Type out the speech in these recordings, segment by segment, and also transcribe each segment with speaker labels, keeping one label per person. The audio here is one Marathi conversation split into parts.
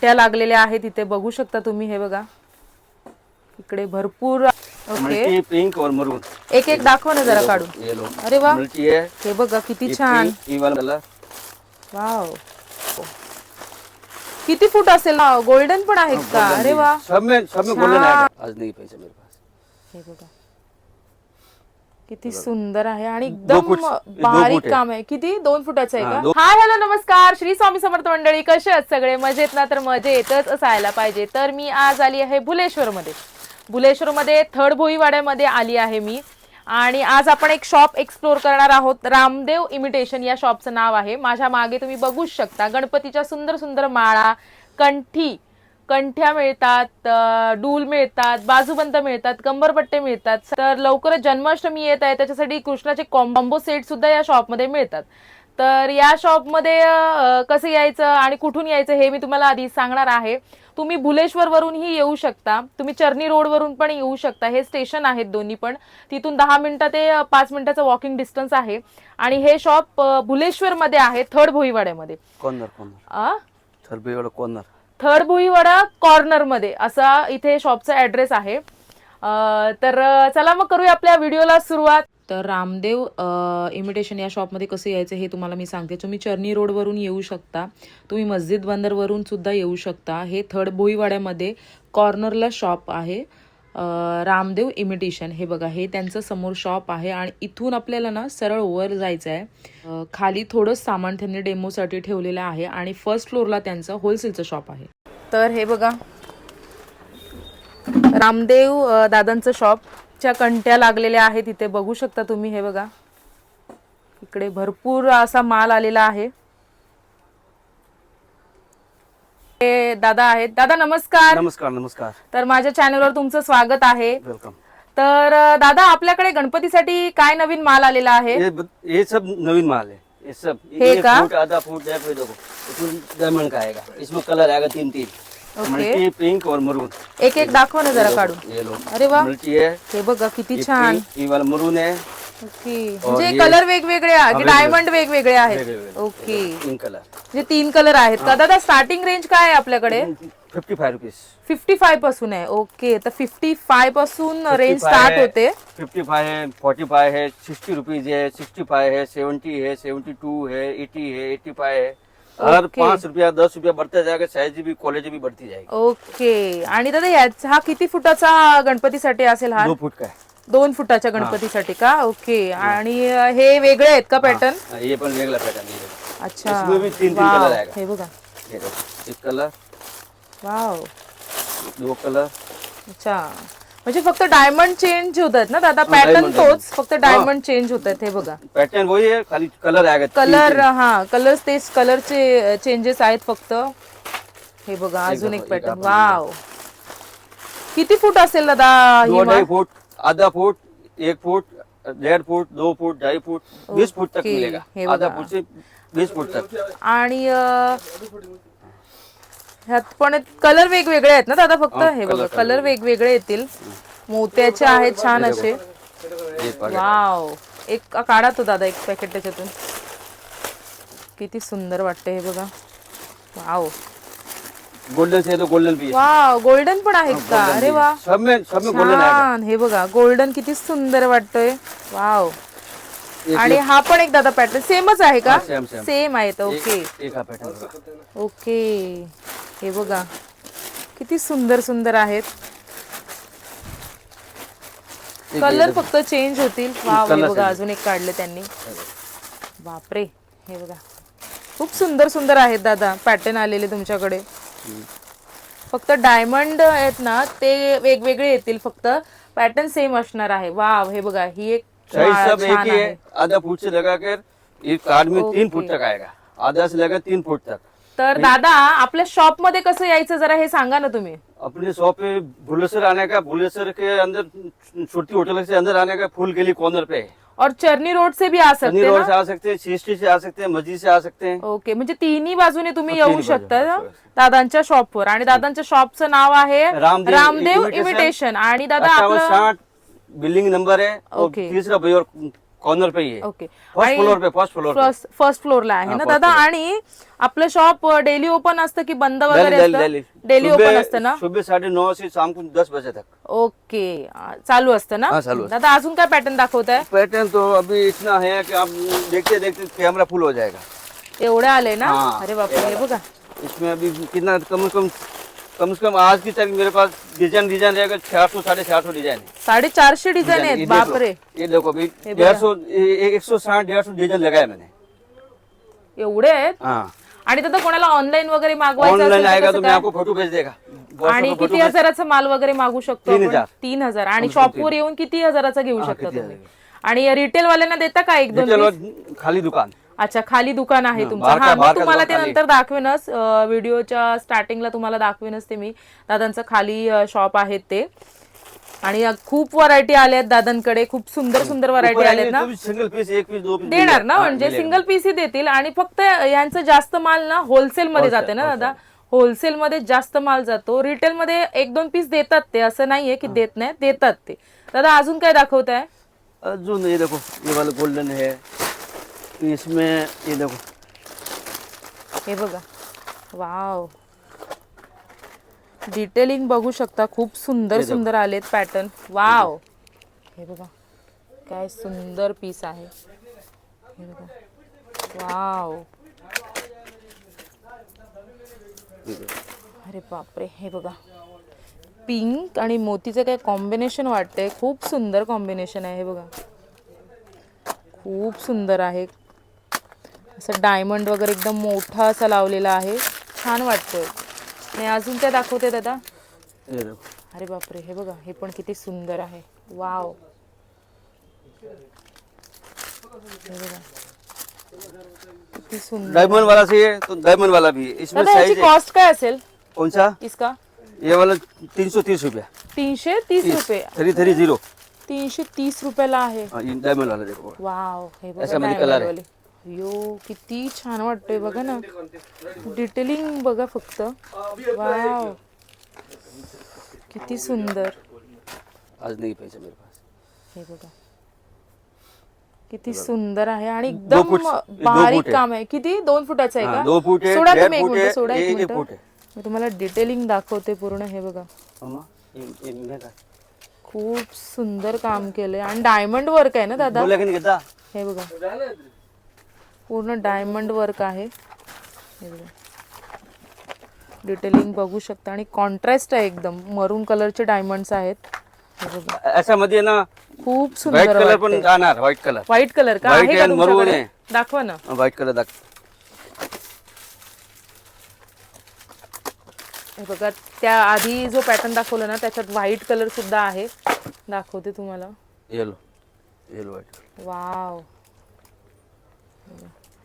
Speaker 1: त्या लागलेल्या आहेत इथे बघू शकता तुम्ही. हे बघा इकडे भरपूर. ओके
Speaker 2: पिंक और मरून
Speaker 1: एक एक दाखवा ना जरा काढून. अरे वा हे बघा किती छान. वाव किती फूट असेल ना. गोल्डन पण आहेत का. अरे वा
Speaker 2: सब में गोल्डन है. आज नहीं पैसे मेरे पास.
Speaker 1: हे बघा किती सुंदर आहे आणि एकदम बारीक काम आहे. किती 2 फुटाचं आहे का. हाय हॅलो नमस्कार श्री स्वामी समर्थ मंडळी. कसे आहेत सगळे. मजेत ना. तर मजेतच असायला पाहिजे. तर मी आज आली आहे बुलेश्वरमध्ये थर्ड भोईवाड्यामध्ये आली आहे मी. आणि आज आपण एक शॉप एक्सप्लोर करणार आहोत. रामदेव इमिटेशन या शॉपचं नाव आहे. माझ्या मागे तुम्ही बघू शकता गणपतीच्या सुंदर सुंदर माळा, कंठ्या मिळतात, डूल मिळतात, बाजूबंद मिळतात, कंबरपट्टे मिळतात. तर लवकरच जन्माष्टमी येत आहे त्याच्यासाठी कृष्णाचे कॉम्बो सेट सुद्धा या शॉपमध्ये मिळतात. तर या शॉपमध्ये कसं यायचं आणि कुठून यायचं हे मी तुम्हाला आधी सांगणार आहे. तुम्ही भुलेश्वर वरूनही येऊ शकता, तुम्ही चर्नी रोड वरून पण येऊ शकता. हे स्टेशन आहेत दोन्ही पण. तिथून 10 मिनिटं ते 5 मिनिटाचं वॉकिंग डिस्टन्स आहे. आणि हे शॉप भुलेश्वर मध्ये आहे थर्ड भोईवाड्यामध्ये. थर्ड भोईवाडा कॉर्नर मध्ये असा इथे शॉपचा ऍड्रेस आहे. तर चला मग करूया आपल्या व्हिडिओला सुरुवात. तर रामदेव इमिटेशन या शॉपमध्ये कसं यायचं हे तुम्हाला मी सांगते. तुम्ही चर्नी रोडवरून येऊ शकता, तुम्ही मस्जिद बंदरवरून सुद्धा येऊ शकता. हे थर्ड भोईवाड्यामध्ये कॉर्नरला शॉप आहे रामदेव इमिटेशन. हे बघा हे त्यांचं समोर शॉप आहे. आणि इथून आपल्याला ना सरळ वर जायचं आहे. खाली थोडंच सामान त्यांनी डेमोसाठी ठेवलेलं आहे. आणि फर्स्ट फ्लोअरला त्यांचं होलसेलचं शॉप आहे. तर हे बघा रामदेव दादांचं शॉप च्या कंट्या लागलेल्या आहेत इथे बघू शकता तुम्ही. हे बघा इकडे भरपूर असा माल आलेला आहे. हे दादा आहेत. दादा नमस्कार.
Speaker 2: नमस्कार.
Speaker 1: तर माझ्या चॅनलवर तुमचं स्वागत आहे.
Speaker 2: वेलकम.
Speaker 1: तर दादा आपल्याकडे गणपतीसाठी काय नवीन माल आलेला आहे.
Speaker 2: ये सब नवीन माल है. ये सब
Speaker 1: हे का
Speaker 2: फुट आधा फुट देखो इसमें डायमंड का आएगा. इसमें कलर आएगा 3
Speaker 1: ओके
Speaker 2: पिंक और मरून
Speaker 1: एक एक दाखवा ना जरा काढून.
Speaker 2: ये लो
Speaker 1: अरे वा
Speaker 2: है.
Speaker 1: हे बघा किती छान.
Speaker 2: ये वाला मरून है.
Speaker 1: ओके म्हणजे कलर वेगवेगळे आहेत, डायमंड वेगवेगळे आहेत. ओके
Speaker 2: 3 कलर
Speaker 1: म्हणजे 3 कलर आहेत का. दादा स्टार्टिंग रेंज काय आहे आपल्याकडे.
Speaker 2: 55 रुपीज
Speaker 1: 55 पासून आहे. ओके तर 55 पासून रेंज स्टार्ट होते.
Speaker 2: 55 है, 45 है, 60 रुपीज है, 65 है, 70 है, 72 है, 80 है, 85 है. हर 5 रुपया 10 रुपया बढ़ता जाएगा. साइज भी क्वालिटी भी बढ़ती जाएगी.
Speaker 1: ओके आणि दादा हा किती फुटाचा गणपतीसाठी असेल. हा
Speaker 2: 2 फुट का है.
Speaker 1: 2 फुटाच्या गणपतीसाठी का. ओके आणि हे वेगळे आहेत का पॅटर्न.
Speaker 2: ये पण वेगळा पॅटर्न आहे.
Speaker 1: अच्छा
Speaker 2: इसमें भी 3 कलर आएगा.
Speaker 1: हे बघा
Speaker 2: ये देखो एक कलर.
Speaker 1: Wow
Speaker 2: 2 colour.
Speaker 1: अच्छा म्हणजे फक्त डायमंड चेंज होत आहेत ना दादा. पॅटर्न तोच फक्त डायमंड चेंज होत आहेत. हे बघा
Speaker 2: पैटर्न वही है, खाली कलर आएगा.
Speaker 1: कलर हा कलर तेच कलरचे चेंजेस आहेत फक्त. हे बघा अजून एक पॅटर्न. वाव किती फूट असेल दादा.
Speaker 2: 2.5 फुट, आधा foot, 1 foot, 1.5 foot, 2 foot, 2.5 foot, 20 foot तक मिलेगा. आधा फुट से 20 फुट तक.
Speaker 1: आणि ह्यात पण कलर वेगवेगळे आहेत ना दादा फक्त. हे बघा कलर वेगवेगळे येतील. मोत्याचे आहेत छान असे. वाव एक काढा तो दादा एक पॅकेट त्याच्यातून. किती सुंदर वाटते हे बघा. वाव
Speaker 2: गोल्डन से तो गोल्डन भी है.
Speaker 1: वाव गोल्डन पण आहेत का. अरे वा
Speaker 2: सब में गोल्डन आएगा.
Speaker 1: हे बघा गोल्डन किती सुंदर वाटतोय. वाव आणि हा पण एक दादा पॅटर्न सेमच आहे का. सेम आहेत. ओके
Speaker 2: एक हा पॅटर्न.
Speaker 1: ओके हे बघा किती सुंदर सुंदर आहेत. कलर फक्त चेंज होतील. वाव हे बघा अजून एक काढले त्यांनी. बापरे हे बघा खूप सुंदर सुंदर आहेत दादा पॅटर्न आलेले तुमच्याकडे. फक्त डायमंड आहेत ना ते वेगवेगळे येतील, फक्त पॅटर्न सेम असणार आहे. वाव हे बघा ही एक
Speaker 2: सब एक ही है. आधा फुट से लगाकर एक कार्ड में 3 फुट तक आएगा. आधा से लगा 3 फुट तक.
Speaker 1: तर दादा आपल्या शॉप मध्ये कसं यायचं जरा हे सांगा ना तुम्ही.
Speaker 2: अपने शॉप पे भुलेसर आने का, भुलेसर के अंदर छोटी होटल से अंदर आने का फूल गली कॉर्नर पे है.
Speaker 1: और चर्नी रोड से भी आ सकते हैं.
Speaker 2: रोड से आ सकते हैं, सीएसटी से आ सकते हैं, मस्जिद से आ सकते हैं.
Speaker 1: ओके म्हणजे तिन्ही बाजूने तुम्ही येऊ शकता दादांच्या शॉपवर. आणि दादांच्या शॉपचं नाव आहे रामदेव इमिटेशन. आणि दादा आपलं
Speaker 2: बिल्डिंग नंबर है.
Speaker 1: ओके.
Speaker 2: तीसरा भाई और कॉर्नर पे ही है,
Speaker 1: ओके
Speaker 2: फर्स्ट फ्लोर पे, फर्स्ट फ्लोर पे.
Speaker 1: फर्स्ट फ्लोरला आहे ना
Speaker 2: first
Speaker 1: दादा?
Speaker 2: floor.
Speaker 1: आणि आपलं शॉप डेली ओपन असतं की बंद वगैरे
Speaker 2: डेली
Speaker 1: असतं? डेली ओपन असतं ना?
Speaker 2: सुबह 9:30 से शाम को 10 बजे तक.
Speaker 1: ओके, चालू असतं ना?
Speaker 2: हाँ, चालू असतं.
Speaker 1: दादा अजून काय पॅटर्न दाखवताय?
Speaker 2: पैटर्न तो अभी इतना है कि आप देखते देखते कैमरा फुल हो जाएगा.
Speaker 1: एवढे आले ना?
Speaker 2: हाँ.
Speaker 1: अरे बापरे, हे बघा.
Speaker 2: इसमें अभी कितना कम से कम आज की तारीख मेरे पास डिजाइन रहेगा 400 450 डिजाइन है.
Speaker 1: 450 डिझाईन
Speaker 2: ये
Speaker 1: आहेत,
Speaker 2: देख लो.
Speaker 1: बापरे.
Speaker 2: ये देखो अभी
Speaker 1: ये बघा.
Speaker 2: 160 150 डिजाइन लगाया मैंने.
Speaker 1: एवढे आहेत?
Speaker 2: हाँ,
Speaker 1: आणि दादा कोणाला ऑनलाईन वगैरे मागवायचं
Speaker 2: ऑनलाइन
Speaker 1: असेल तर
Speaker 2: आएगा
Speaker 1: कसं
Speaker 2: तो मैं
Speaker 1: काय?
Speaker 2: आपको फोटो भेज देगा.
Speaker 1: आणि
Speaker 2: WhatsApp पे
Speaker 1: किती
Speaker 2: फोटो
Speaker 1: हजाराचा माल वगैरे मागू शकतो?
Speaker 2: 3,000.
Speaker 1: 3,000. आणि
Speaker 2: कम से कम
Speaker 1: शॉपवर येऊन किती हजाराचा घेऊ
Speaker 2: हाँ,
Speaker 1: शकता
Speaker 2: किती
Speaker 1: तुम्ही? आणि रिटेल वाल्यांना देता का एक दोन
Speaker 2: चलो
Speaker 1: piece?
Speaker 2: खाली दुकान.
Speaker 1: अच्छा, खाली दुकान आहे तुमचं.
Speaker 2: बाहेर
Speaker 1: हा,
Speaker 2: का-
Speaker 1: मी
Speaker 2: बाहेर का
Speaker 1: तुम्हाला ते
Speaker 2: दुकान
Speaker 1: नंतर दाखवेनच. व्हिडिओच्या स्टार्टिंगला तुम्हाला दाखवेनच ते मी. दादांचं खाली शॉप आहे ते. आणि खूप व्हरायटी आल्या आहेत दादांकडे, खूप सुंदर सुंदर व्हरायटी
Speaker 2: ऊपर
Speaker 1: आल्यात
Speaker 2: आएंगे
Speaker 1: ना?
Speaker 2: तो भी सिंगल पीस, एक पीस, दो पीस
Speaker 1: देणार ना?
Speaker 2: हाँ,
Speaker 1: म्हणजे
Speaker 2: मिलेगा.
Speaker 1: सिंगल पीस ही देतील. आणि फक्त यांचं जास्त माल ना होलसेल मध्ये जाते ना दादा? होलसेल मध्ये जास्त माल जातो. रिटेल मध्ये एक दोन पीस देतात ते, असं नाहीये की देत नाही, देतात ते. दादा अजून काय दाखवताय?
Speaker 2: अजून ये देखो, ये वाला गोल्डन है. इसमें ये देखो,
Speaker 1: हे बघा, वाव, डिटेलिंग बघू शकता. खूप सुंदर सुंदर आलेत पॅटर्न. वाव, हे बघा काय सुंदर पीस आहे. हे बघा, वाव, अरे बापरे. हे बघा, पिंक आणि मोतीचं काय कॉम्बिनेशन वाटतंय. खूप सुंदर कॉम्बिनेशन आहे. हे बघा, खूप सुंदर आहे. असं डायमंड वगैरे एकदम मोठा असा लावलेला आहे. छान वाटतोय. आणि अजून काय दाखवते दादा?
Speaker 2: ये देखो.
Speaker 1: अरे बापरे, हे बघा, हे पण किती सुंदर आहे. वाव, हे बघा किती सुंदर.
Speaker 2: डायमंड वाला चाहिए तो डायमंड वाला भी है. इसमें
Speaker 1: दादा याची
Speaker 2: साइज है.
Speaker 1: कॉस्ट काय असेल
Speaker 2: कौन सा?
Speaker 1: इसका?
Speaker 2: ये वाला 330 रुपया.
Speaker 1: 330 रुपये.
Speaker 2: 330.
Speaker 1: 330 रुपयाला आहे.
Speaker 2: हाँ, ये डायमंड वाला देखो.
Speaker 1: वाव, हे बघा
Speaker 2: याच्यामध्ये
Speaker 1: diamond
Speaker 2: कलर आहे.
Speaker 1: वाले. यो, किती छान वाटतोय बघा ना. डिटेलिंग बघा फक्त. वाव, किती सुंदर.
Speaker 2: आज नहीं पैसे मेरे पास.
Speaker 1: हे बघा किती सुंदर आहे. आणि
Speaker 2: दो
Speaker 1: एकदम
Speaker 2: फूट- दो
Speaker 1: बारीक
Speaker 2: फूट आहे.
Speaker 1: काम आहे. किती? 2 फुटाचं आहे
Speaker 2: हाँ,
Speaker 1: का?
Speaker 2: 2 फुट है,
Speaker 1: सोडा
Speaker 2: 1.5
Speaker 1: तुम्ही, एक
Speaker 2: फुट
Speaker 1: मिनिट
Speaker 2: है,
Speaker 1: सोडा, एक
Speaker 2: 1
Speaker 1: मिनिट.
Speaker 2: फुट है.
Speaker 1: मी तुम्हाला डिटेलिंग दाखवते पूर्ण. हे बघा,
Speaker 2: अम्मा, ये महंगा है.
Speaker 1: खूप सुंदर काम केलंय. आणि डायमंड वर्क आहे ना दादा?
Speaker 2: बोला की नाही घेता?
Speaker 1: हे बघा, पूर्ण डायमंड वर्क आहे. हे बघा, डिटेलिंग बघू शकता. आणि कॉन्ट्रास्ट आहे एकदम. मरून कलरचे डायमंड्स आहेत. हे बघा,
Speaker 2: ऐसा मध्ये ना
Speaker 1: खूप
Speaker 2: व्हाईट
Speaker 1: सुंदर
Speaker 2: कलर पण
Speaker 1: वाटतंय.
Speaker 2: जाणार. White colour.
Speaker 1: व्हाईट कलर का
Speaker 2: White
Speaker 1: आहे का
Speaker 2: and maroon
Speaker 1: तुमच्याकडे?
Speaker 2: आहे.
Speaker 1: दाखवा ना.
Speaker 2: व्हाईट कलर दाख.
Speaker 1: हे बघा, त्या आधी जो पॅटर्न दाखवला ना त्याच्यात व्हाईट कलर सुद्धा आहे. दाखवते तुम्हाला.
Speaker 2: Yellow white.
Speaker 1: Wow,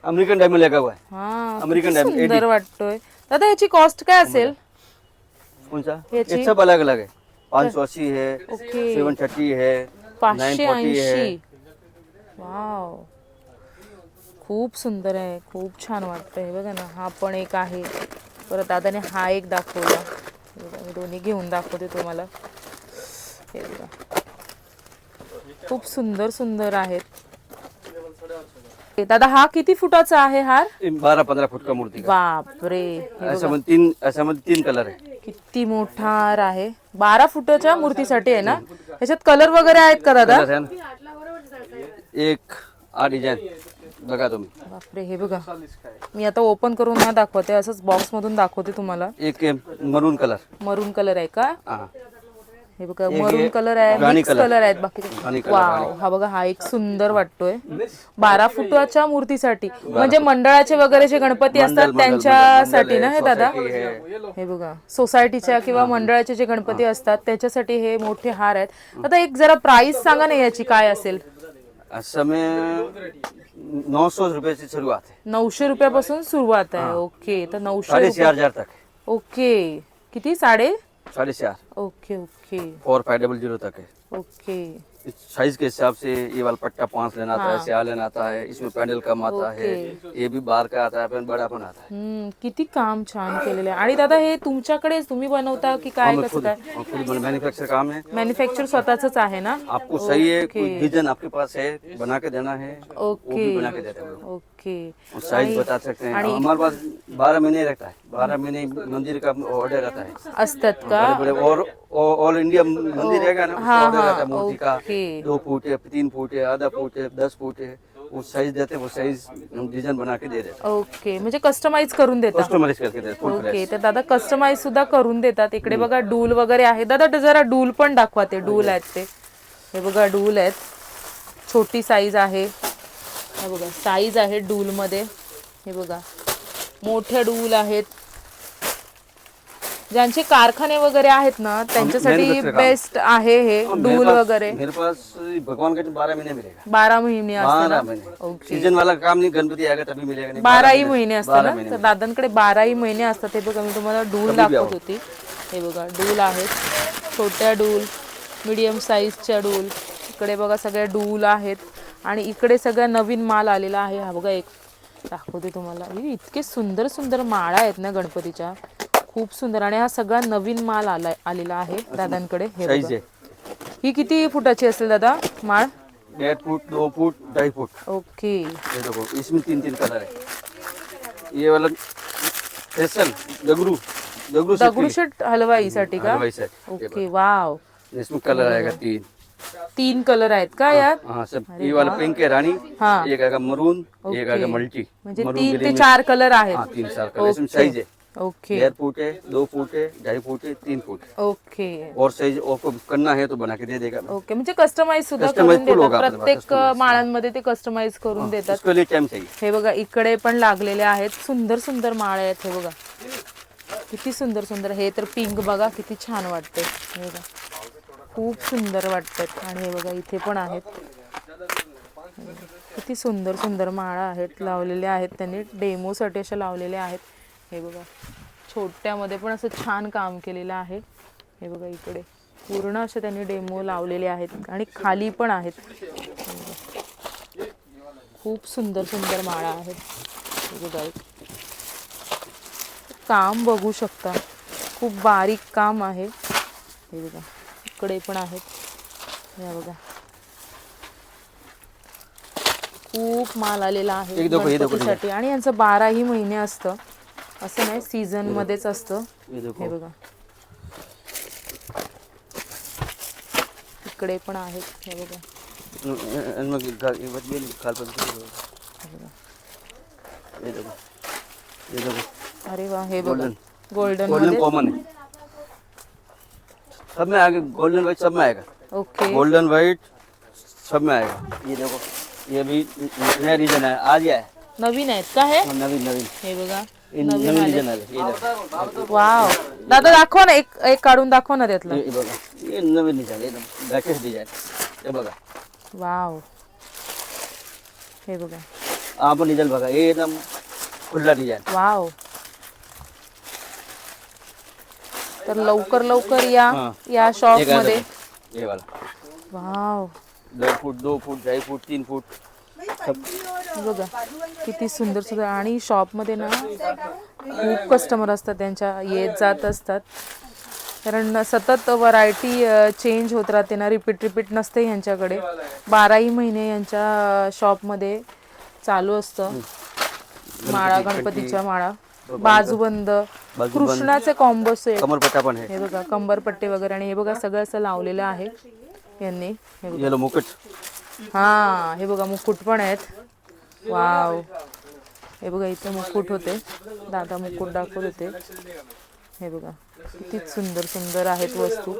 Speaker 2: American diamond लगा हुआ है.
Speaker 1: हा,
Speaker 2: American
Speaker 1: किती
Speaker 2: diamond,
Speaker 1: सुंदर
Speaker 2: 80.
Speaker 1: वाटतोय. दादा याची कॉस्ट काय असेल?
Speaker 2: कौन सा?
Speaker 1: याची?
Speaker 2: ये सब अलग अलग है. 580 है,
Speaker 1: ओके,
Speaker 2: 730 है, 940 है.
Speaker 1: 580. वाव, खूप सुंदर आहे. खूप छान वाटतंय. हे बघा ना, हा पण एक आहे. परत दादाने हा एक दाखवला. हे बघा, मी दोन्ही घेऊन दाखवते तुम्हाला. हे बघा, खूप सुंदर सुंदर आहेत. दादा हा किती फुटाचा आहे हार?
Speaker 2: 12-15 फुट का मूर्ति का.
Speaker 1: बापरे, हे
Speaker 2: ऐसा
Speaker 1: बघा,
Speaker 2: में तीन कलर है.
Speaker 1: किती मोठा हार आहे. 12 फुटाच्या मूर्तीसाठी आहे ना? त्याच्यात कलर वगैरे आहेत का दादा?
Speaker 2: कलर है ना. एक डिजाइन बघा तुम्ही.
Speaker 1: बापरे, हे बघा, मी आता ओपन करून ना दाखवते. असंच बॉक्स मधून दाखवते तुम्हाला.
Speaker 2: एक मरून कलर.
Speaker 1: मरून कलर आहे का?
Speaker 2: हाँ,
Speaker 1: हे बघा,
Speaker 2: एक
Speaker 1: मरून
Speaker 2: हे
Speaker 1: कलर आहे,
Speaker 2: राणी
Speaker 1: मिक्स
Speaker 2: कलर.
Speaker 1: कलर आहेत बाकी.
Speaker 2: राणी कलर,
Speaker 1: वाव, हा बघा, हा एक सुंदर वाटतोय. 12 फुटाच्या मूर्तीसाठी. म्हणजे मंडळाचे वगैरे जे गणपती असतात त्यांच्यासाठी ना हे दादा? हे बघा, सोसायटीच्या किंवा मंडळाचे जे गणपती असतात त्याच्यासाठी हे मोठे हार आहेत. आता एक जरा प्राइस सांगा ना याची काय असेल?
Speaker 2: ऐसा में 900 रुपए से शुरुआत है.
Speaker 1: 900 रुपयापासून सुरुवात आहे. ओके, तर 900 रुपये.
Speaker 2: 4,500 तक है.
Speaker 1: ओके, किती? 4.5?
Speaker 2: 4,500.
Speaker 1: ओके ओके
Speaker 2: और 500 तक है.
Speaker 1: ओके.
Speaker 2: साइज के हिसाब से ये वाला पट्टा 5 लेना आता है, सियार लेना आता है, इसमें पैडल कम आता है, ये भी बाहर का आता है, पण बड़ा पण आता है।
Speaker 1: किती काम छान केलेलं आहे। आणि दादा हे तुमच्याकडे तुम्ही बनवता की काय, कसं काय?
Speaker 2: खुद मैन्युफैक्चर काम है।
Speaker 1: मॅन्युफॅक्चर स्वतःच आहे ना?
Speaker 2: आपको सही है, कोई डिजाइन आपके पास है बना के देना है, वो
Speaker 1: ओके
Speaker 2: भी बना के देते हैं हम लोग।
Speaker 1: ओके।
Speaker 2: साइज बता सकते हैं, हमारे पास 12 महीने रहता है, 12 महीने मंदिर का ऑर्डर रहता है।
Speaker 1: असतात का?
Speaker 2: बड़े बड़े और ऑल इंडिया मंदिर रहेगा ना, उसका ऑर्डर रहता है मूर्ति का।
Speaker 1: ओके
Speaker 2: 2 फुट है, 3 फुट है, आधा फुट है, 10 फुट है, वो साइज देते हैं, वो साइज हम डिजाइन बना के दे देते हैं।
Speaker 1: ओके, म्हणजे कस्टमाइज करून देता?
Speaker 2: कस्टमाइज करके देते हैं, फुल प्राइस।
Speaker 1: ओके, तर दादा कस्टमाइज सुद्धा करून देतात। इकडे बघा डूल वगैरे आहे। दादा जरा डूल पण दाखवा, ते डूल आहेत ते, हे बघा डूल आहेत, छोटी साईज आहे, हे बघा साईज आहे डूल मध्ये, हे बघा मोठे डूल आहेत। ज्यांचे कारखाने वगैरे आहेत ना त्यांच्यासाठी बेस्ट आहे हे डूल वगैरे।
Speaker 2: मेरे पास भगवान का 12 महीने मिलेगा,
Speaker 1: 12 महिने असते ना?
Speaker 2: 12 महीने। सीजन वाला काम नहीं, गणपति आएगा तभी मिलेगा नहीं।
Speaker 1: 12ही महिने असतात ना? तर दादांकडे 12ही महिने असतात। हे बघा मी तुम्हाला डूल दाखवत होती, हे बघा डूल आहेत, छोट्या डूल, मीडियम साईजच्या डूल, इकडे बघा सगळ्या डूल आहेत। आणि इकडे सगळा नवीन माल आलेला आहे। हा बघा एक दाखवते तुम्हाला, इतके सुंदर सुंदर माळा आहेत ना गणपतीच्या, खूप सुंदर। आणि हा सगळा नवीन माल आलेला आहे दादांकडे। हे बघा ही किती फुटाची असेल दादा माळ?
Speaker 2: 1.5 फुट, 2 फुट, 2.5 फुट।
Speaker 1: ओके,
Speaker 2: ये देखो इसमें 3 कलर है। ये वाला स्पेशल
Speaker 1: दगडूशेठ हलवाईसाठी का?
Speaker 2: हलवाई सेट।
Speaker 1: Okay, wow.
Speaker 2: इसमें कलर आएगा
Speaker 1: 3 कलर आहेत का यात?
Speaker 2: हाँ सब। ये वाला पिंक है रानी,
Speaker 1: हाँ।
Speaker 2: एक आएगा मरून, एक आएगा मल्टी।
Speaker 1: म्हणजे 3 ते 4 कलर आहेत।
Speaker 2: हाँ 3-4 कलर। इसमें साइज है
Speaker 1: ओके
Speaker 2: 1.5 फुट है, 2 फुट है, 2.5 फुट है, 3 फुट है।
Speaker 1: ओके
Speaker 2: और साइज आपको करना है तो बना के दे देगा।
Speaker 1: ओके, म्हणजे कस्टमाइज सुद्धा
Speaker 2: Customize
Speaker 1: करून
Speaker 2: full होगा
Speaker 1: देतात,
Speaker 2: आपल्या
Speaker 1: प्रत्येक
Speaker 2: customize।
Speaker 1: माळांमध्ये ते कस्टमाइज करून देतात।
Speaker 2: उसके लिए टाइम चाहिए।
Speaker 1: हे बघा इकडे पण लागलेले आहेत, सुंदर सुंदर माळ आहेत। हे बघा किती सुंदर सुंदर, हे तर पिंक बघा किती छान वाटते, हे बघा खूप सुंदर वाटतात। आणि हे बघा इथे पण आहेत, किती सुंदर सुंदर माळा आहेत, लावलेल्या आहेत त्यांनी डेमोसाठी अशा लावलेल्या आहेत। हे बघा छोट्यामध्ये पण असं छान काम केलेलं आहे। हे बघा इकडे पूर्ण असे त्यांनी डेमो लावलेले आहेत आणि खाली पण आहेत। खूप सुंदर सुंदर माळा आहेत। हे बघा काम बघू शकता, खूप बारीक काम आहे। हे बघा इकडे पण आहेत, हे बघा खूप माल आलेला आहे गणपतीसाठी। आणि यांचं 12ही महिने असतं, असं नाही सीझन मध्येच असतं। हे बघा इकडे पण आहेत, हे बघा अरे वा, हे बघा गोल्डन मध्ये
Speaker 2: कॉमन है, सब में आएगा। गोल्डन व्हाइट सब में आएगा।
Speaker 1: ओके
Speaker 2: गोल्डन व्हाइट सब में आएगा। ये देखो ये भी नया डिजाइन है, आज है,
Speaker 1: नवीन आहेत का हे?
Speaker 2: नवीन नवीन
Speaker 1: हे बघा
Speaker 2: नवीन डिजाइन है। ये देखो
Speaker 1: वाव, दादा दाखवा ना, एक काढून दाखवा ना त्यातलं।
Speaker 2: ये बघा, ये नवीन डिजाइन एकदम लेटेस्ट डिजाइन। हे बघा
Speaker 1: वाव, हे बघा
Speaker 2: आपण डिजाइन बघा, हे एकदम खुला डिजाइन।
Speaker 1: वाव, तर लवकर लवकर या शॉप मध्ये।
Speaker 2: ये वाला
Speaker 1: वाव
Speaker 2: 2 फुट, 2 फुट, 2.5 फुट, 3 फुट सब।
Speaker 1: बघा किती सुंदर सुंदर। आणि शॉप मध्ये ना खूप कस्टमर असतात, त्यांच्या येत जात असतात, कारण सतत व्हरायटी चेंज होत राहते ना, रिपीट नसते यांच्याकडे। 12ही महिने यांच्या शॉप मध्ये चालू असतं। माळा, गणपतीच्या माळा, बाजूबंद, कृष्णाचे कॉम्बोस,
Speaker 2: कमरपट्टा पण आहे।
Speaker 1: हे बघा कंबरपट्टे वगैरे। आणि हे बघा सगळं असं लावलेलं आहे यांनी। हे बघा
Speaker 2: येलो मुकुट,
Speaker 1: हा हे बघा मुकुट पण आहेत। वाव, हे बघा इथे मुकुट होते, दादा मुकुट दाखवत होते। हे बघा किती सुंदर सुंदर आहेत वस्तू।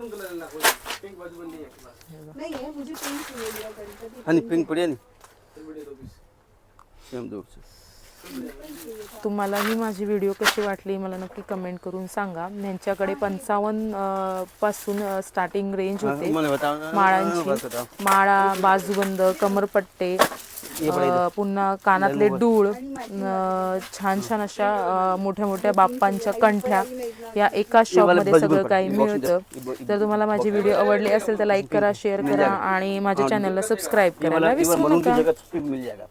Speaker 2: आणि पिंक पडी आणि सेम दूर से।
Speaker 1: तुम्हाला ही माझी व्हिडिओ कशी वाटली मला नक्की कमेंट करून सांगा। यांच्याकडे 55 पासून स्टार्टिंग रेंज होते माळांची। माळा, बाजूबंद, कमरपट्टे पुन्हा कानातले डूळ, छान छान अशा मोठ्या मोठ्या बाप्पांच्या कंठ्या या एका शॉप मध्ये सगळं काही मिळतं. जर तुम्हाला माझी व्हिडिओ आवडली असेल तर लाईक करा, शेअर करा आणि माझ्या चॅनलला सबस्क्राईब करायला विसरू नका.
Speaker 2: मिल जाएगा.